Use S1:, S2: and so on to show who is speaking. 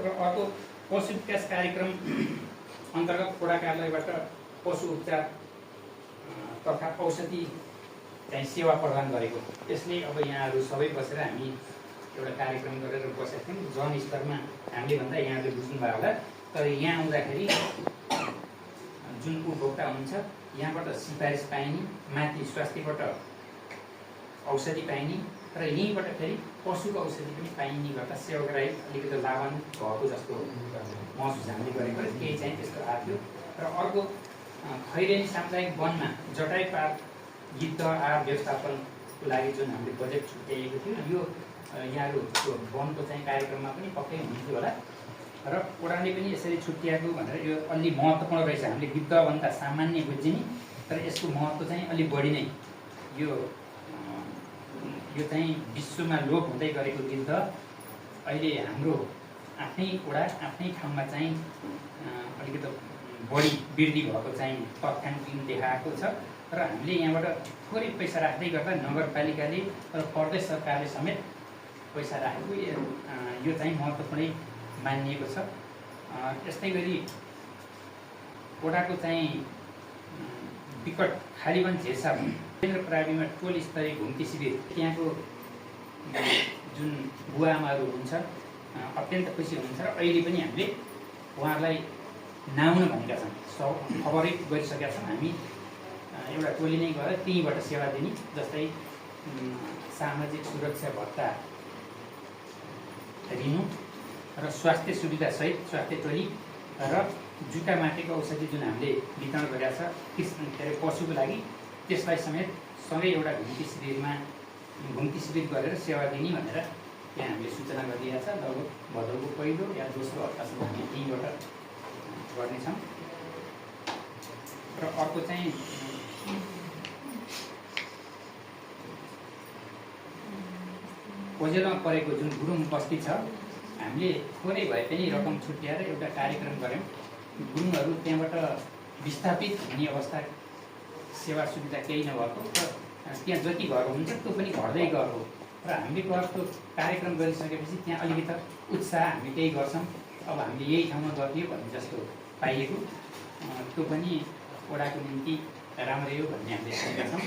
S1: र अर्को पशु विकास कार्यक्रम अन्तर्गत वडा कार्यालयबाट पशु उपचार तथा औषधि चाहिँ सेवा प्रदान गरेको। यसले अब यहाँहरू सबै बसेर हामी एउटा कार्यक्रम गरेर बसेका थियौँ। जनस्तरमा हामीले भन्दा यहाँहरूले बुझ्नुभयो होला। तर यहाँ आउँदाखेरि जुन उपभोक्ता हुन्छ यहाँबाट सिफारिस पाइने, माथि स्वास्थ्यबाट औषधि पाइने र यहीँबाट फेरि पशुको औषधि पनि पाइने गर्दा सेवाग्राही अलिकति लाभान्वित भएको जस्तो महसुस हामीले गरेको केही चाहिँ त्यस्तो आएको थियो। र अर्को खैरेनी सामुदायिक वनमा जटाई पार्क गिद्ध आहार व्यवस्थापनको लागि जुन हामीले बजेट छुट्याएको थियो यो यहाँहरू वनको चाहिँ कार्यक्रममा पनि पक्कै हुन्थ्यो होला। र वडाले पनि यसरी छुट्याएको भनेर यो अलि महत्त्वपूर्ण रहेछ। हामीले गिद्धभन्दा सामान्य बुझ्ने तर यसको महत्त्व चाहिँ अलि बढी नै यो चाहिँ विश्वमा लोप हुँदै गरेको गिद्ध अहिले हाम्रो आफ्नै वडा आफ्नै ठाउँमा चाहिँ अलिकति बढी वृद्धि भएको चाहिँ तथ्याङ्क देखाएको छ। र हामीले यहाँबाट थोरै पैसा राख्दै गर्दा नगरपालिकाले र प्रदेश सरकारले समेत पैसा राखेको यो चाहिँ महत्त्वपूर्णै मानिएको छ। यस्तै गरी वडाको चाहिँ विकट खालीवन झेसा केन्द्र प्राविमा टोल स्तरीय घुम्ती शिविर त्यहाँको जुन बुवाआमाहरू हुन्छ अत्यन्त खुसी हुनुहुन्छ र अहिले पनि हामीले उहाँहरूलाई नआउन भनेका छौँ। खबरै गरिसकेका छौँ हामी। एउटा टोली नै गएर त्यहीँबाट सेवा दिने, जस्तै सामाजिक सुरक्षा भत्ता दिनु र स्वास्थ्य सुविधासहित स्वास्थ्य टोली र जुका माटेको औषधि जुन हामीले वितरण गरेका छ के अरे पशुको लागि त्यसलाई समेत सँगै एउटा घुम्ती शिविर गरेर सेवा दिने भनेर यहाँ हामीले सूचना गरिदिएको छ। लगभग भदौको पहिलो या दोस्रो हप्तासम्म हामी त्यहीँबाट गर्नेछौँ। र अर्को चाहिँ ओजेलमा परेको जुन गुरुङ बस्ती छ हामीले थोरै भए पनि रकम छुट्याएर एउटा कार्यक्रम गऱ्यौँ। गुरुङहरू त्यहाँबाट विस्थापित हुने अवस्था सेवा सुविधा केही नभएको र त्यहाँ जति घर हुन्छ त्यो पनि घट्दै गएको र हामीले गर्को कार्यक्रम गरिसकेपछि त्यहाँ अलिकति उत्साह हामी केही गर्छौँ, अब हामीले यही ठाउँमा गरिदियो भन्ने जस्तो पाइएको त्यो पनि वडाको निम्ति राम्रै हो भन्ने हामीले सोचेका छौँ।